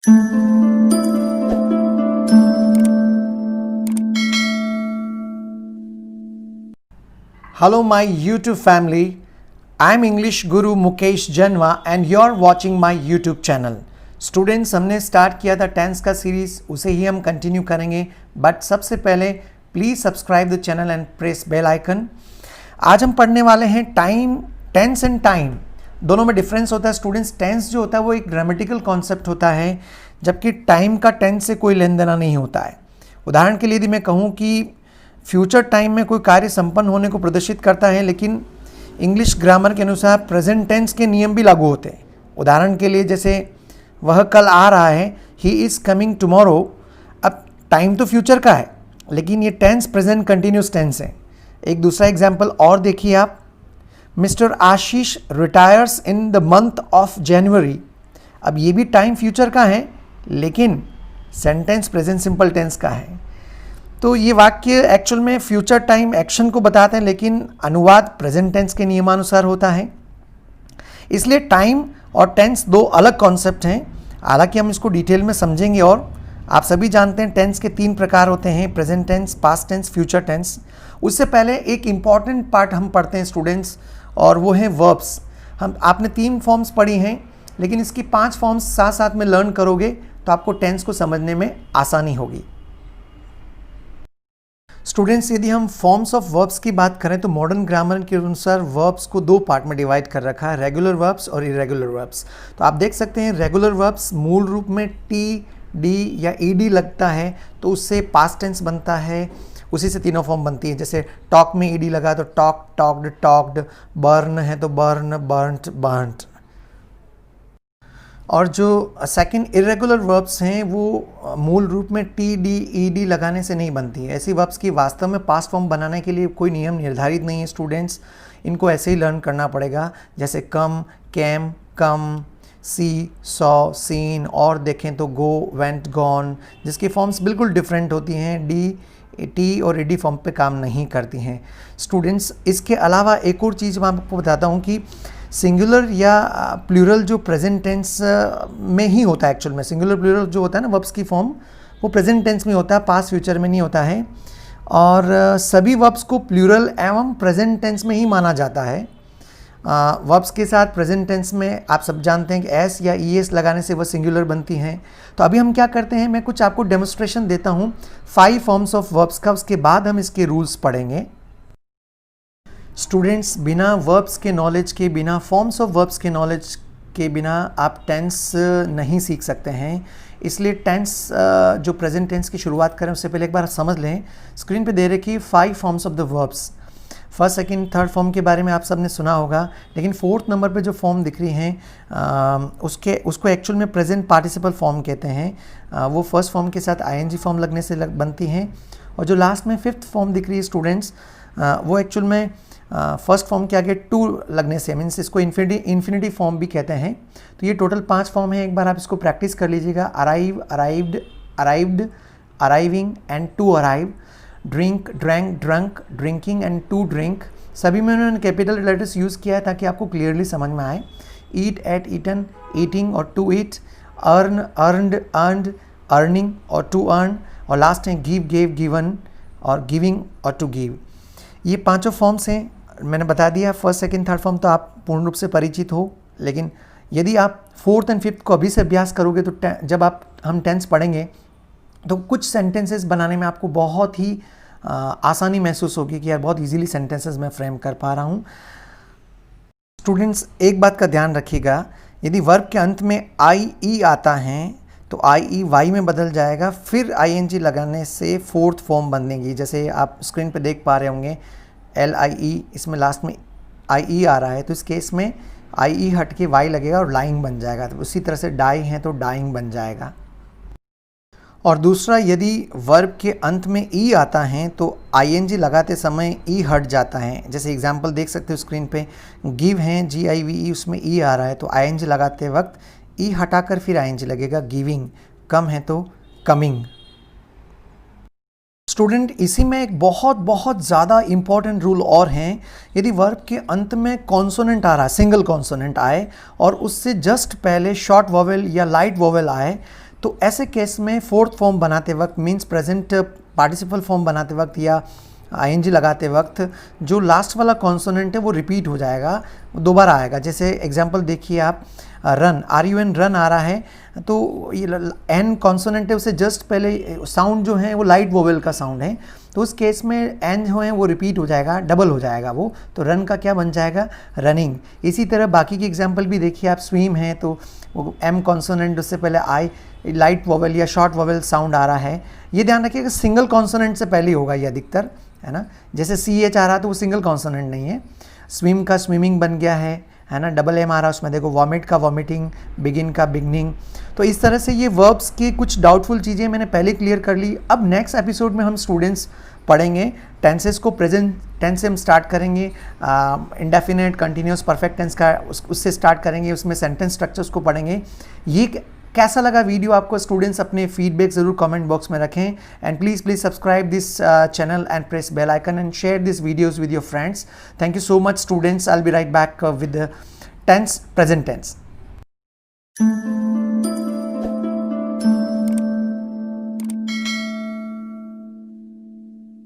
Hello my YouTube family, I'm English Guru Mukesh Janwa and you're watching my YouTube channel. Students, हमने start किया था tense का series, उसे ही हम continue करेंगे, बट सबसे पहले please subscribe the channel and press bell icon. आज हम पढ़ने वाले हैं टाइम, टेंस एंड टाइम दोनों में डिफरेंस होता है स्टूडेंट्स। टेंस जो होता है वो एक ग्रामेटिकल कॉन्सेप्ट होता है, जबकि टाइम का टेंस से कोई लेन देना नहीं होता है। उदाहरण के लिए यदि मैं कहूँ कि फ्यूचर टाइम में कोई कार्य संपन्न होने को प्रदर्शित करता है, लेकिन इंग्लिश ग्रामर के अनुसार प्रेजेंट टेंस के नियम भी लागू होते हैं। उदाहरण के लिए जैसे वह कल आ रहा है, ही इज़ कमिंग टुमारो। अब टाइम तो फ्यूचर का है, लेकिन ये टेंस प्रेजेंट कंटिन्यूस टेंस है। एक दूसरा एग्जाम्पल और देखिए आप, mister Ashish retires in the month of January. अब ये भी टाइम फ्यूचर का है, लेकिन सेंटेंस प्रेजेंट सिंपल टेंस का है। तो ये वाक्य एक्चुअल में फ्यूचर टाइम एक्शन को बताते हैं, लेकिन अनुवाद प्रेजेंट टेंस के नियमानुसार होता है। इसलिए टाइम और टेंस दो अलग कॉन्सेप्ट हैं, हालांकि हम इसको डिटेल में समझेंगे। और आप सभी जानते हैं टेंस के 3 प्रकार होते हैं, present tense, past tense, future tense. उससे पहले एक इम्पॉर्टेंट पार्ट हम पढ़ते हैं स्टूडेंट्स, और वो है वर्ब्स। आपने 3 फॉर्म्स पढ़ी हैं, लेकिन इसकी 5 फॉर्म्स साथ साथ में लर्न करोगे तो आपको टेंस को समझने में आसानी होगी। स्टूडेंट्स, यदि हम फॉर्म्स ऑफ वर्ब्स की बात करें तो मॉडर्न ग्रामर के अनुसार वर्ब्स को 2 पार्ट में डिवाइड कर रखा है, रेगुलर वर्ब्स और इरेगुलर वर्ब्स। तो आप देख सकते हैं रेगुलर वर्ब्स मूल रूप में टी, डी या ईडी लगता है तो उससे पास्ट टेंस बनता है, उसी से 3 फॉर्म बनती है। जैसे टॉक में ईडी लगा तो टॉक, टॉक्ड, टॉक्ड। बर्न है तो बर्न, बर्न्ट, बर्न्ट। और जो सेकंड इरेगुलर वर्ब्स हैं वो मूल रूप में टी, डी, ईडी लगाने से नहीं बनती है। ऐसी वर्ब्स की वास्तव में पास्ट फॉर्म बनाने के लिए कोई नियम निर्धारित नहीं है स्टूडेंट्स, इनको ऐसे ही लर्न करना पड़ेगा। जैसे कम, कैम, कम, सी, सॉ, सीन। और देखें तो गो, वेंट, गॉन, जिसकी फॉर्म्स बिल्कुल डिफरेंट होती हैं। डी, टी और ईडी फॉर्म पे काम नहीं करती हैं स्टूडेंट्स। इसके अलावा एक और चीज़ मैं आपको बताता हूँ कि सिंगुलर या प्लूरल जो प्रेजेंट टेंस में ही होता है। एक्चुअल में सिंगुलर प्लूरल जो होता है ना वर्ब्स की फॉर्म, वो प्रेजेंट टेंस में होता है, पास्ट फ्यूचर में नहीं होता है। और सभी वर्ब्स को प्लूरल एवं प्रेजेंट टेंस में ही माना जाता है। वर्ब्स के साथ प्रेजेंट टेंस में आप सब जानते हैं कि एस या ई एस लगाने से वह सिंगुलर बनती हैं। तो अभी हम क्या करते हैं, मैं कुछ आपको डेमोन्स्ट्रेशन देता हूँ 5 फॉर्म्स ऑफ वर्ब्स का, उसके बाद हम इसके रूल्स पढ़ेंगे। स्टूडेंट्स, बिना वर्ब्स के नॉलेज के, बिना फॉर्म्स ऑफ वर्ब्स के नॉलेज के बिना आप टेंस नहीं सीख सकते हैं। इसलिए टेंस जो प्रेजेंट टेंस की शुरुआत करें उससे पहले एक बार समझ लें। स्क्रीन पे दे रखी 5 forms of the verbs. First, second, third form के बारे में आप सब ने सुना होगा, लेकिन 4th नंबर पे जो फॉर्म दिख रही हैं उसको एक्चुअल में प्रेजेंट पार्टिसिपल फॉर्म कहते हैं। वो फर्स्ट फॉर्म के साथ आईएनजी फॉर्म लगने से बनती हैं। और जो लास्ट में 5th फॉर्म दिख रही है स्टूडेंट्स, वो एक्चुअल में फर्स्ट फॉर्म के आगे टू लगने से, मीन्स इसको इन्फिनिटी फॉर्म भी कहते हैं। तो ये टोटल 5 फॉर्म है। एक बार आप इसको प्रैक्टिस कर लीजिएगा। Arrive, arrived, arrived, arriving and to arrive. Drink, drank, drunk, drinking and to drink. सभी में उन्होंने कैपिटल लेटर्स यूज़ किया है ताकि आपको क्लियरली समझ में आए। ईट, एट, ईटन, ईटिंग और to eat. Earn, earned, earned, earning और टू अर्न। और लास्ट है गिव, गेव, गिवन और गिविंग और टू गिव। ये 5 फॉर्म्स हैं, मैंने बता दिया। फर्स्ट, सेकंड, थर्ड फॉर्म तो आप पूर्ण रूप से परिचित हो, लेकिन यदि आप 4th एंड 5th को अभी से अभ्यास करोगे तो जब हम टेंस पढ़ेंगे तो कुछ सेंटेंसेस बनाने में आपको बहुत ही आसानी महसूस होगी कि यार बहुत इजीली सेंटेंसेस मैं फ्रेम कर पा रहा हूँ। स्टूडेंट्स, एक बात का ध्यान रखिएगा, यदि वर्ब के अंत में आई ई आता है तो आई ई वाई में बदल जाएगा, फिर आई एन जी लगाने से 4th फॉर्म बनेगी। जैसे आप स्क्रीन पे देख पा रहे होंगे एल आई ई, इसमें लास्ट में आई ई आ रहा है, तो इस केस में आई ई हट के वाई लगेगा और लाइंग बन जाएगा। तो उसी तरह से डाई है तो डाइंग बन जाएगा। और दूसरा, यदि वर्ब के अंत में ई आता है तो आई एन जी लगाते समय ई हट जाता है। जैसे एग्जाम्पल देख सकते हो स्क्रीन पे, गिव है जी आई वी ई, उसमें ई आ रहा है तो आई एन जी लगाते वक्त ई हटाकर फिर आई एन जी लगेगा, गिविंग। कम है तो कमिंग। स्टूडेंट, इसी में एक बहुत बहुत ज़्यादा इंपॉर्टेंट रूल और हैं। यदि वर्ब के अंत में कॉन्सोनेंट आ रहा है, सिंगल कॉन्सोनेंट आए और उससे जस्ट पहले शॉर्ट वोवेल या लाइट वोवेल आए, तो ऐसे केस में फोर्थ फॉर्म बनाते वक्त मीन्स प्रेजेंट पार्टिसिपल फॉर्म बनाते वक्त या आईएनजी लगाते वक्त जो लास्ट वाला कॉन्सोनेंट है वो रिपीट हो जाएगा, दोबारा आएगा। जैसे एग्जांपल देखिए आप, रन, RUN रन आ रहा है, तो ये एन कॉन्सोनेंट है, उसे जस्ट पहले साउंड जो है वो लाइट वोवेल का साउंड है, तो उस केस में एन जो है वो रिपीट हो जाएगा, डबल हो जाएगा वो, तो रन का क्या बन जाएगा, रनिंग। इसी तरह बाकी की एग्जांपल भी देखिए आप, स्विम है तो वो एम कॉन्सोनेंट उससे पहले आई लाइट वोवेल या शॉर्ट वोवेल साउंड आ रहा है। ये ध्यान रखिएगा सिंगल कॉन्सोनेंट से पहले होगा ये अधिकतर, है ना। जैसे CH आ रहा तो वो सिंगल कॉन्सोनेंट नहीं है। स्विम का स्विमिंग बन गया है ना। डबल एम आ रहा उसमें देखो, वॉमिट का वॉमिटिंग, बिगिन का बिगनिंग। तो इस तरह से ये वर्ब्स की कुछ डाउटफुल चीज़ें मैंने पहले क्लियर कर ली। अब नेक्स्ट एपिसोड में हम स्टूडेंट्स पढ़ेंगे टेंसेस को, प्रेजेंट टेंस से हम स्टार्ट करेंगे, इंडेफिनिट कंटिन्यूस परफेक्ट टेंस का उससे स्टार्ट करेंगे, उसमें सेंटेंस स्ट्रक्चर्स को पढ़ेंगे। ये कैसा लगा वीडियो आपको स्टूडेंट्स, अपने फीडबैक ज़रूर कमेंट बॉक्स में रखें। And please subscribe this channel and press bell icon and share this videos with your friends. Thank you so much students. I will be right back with tense, present tense.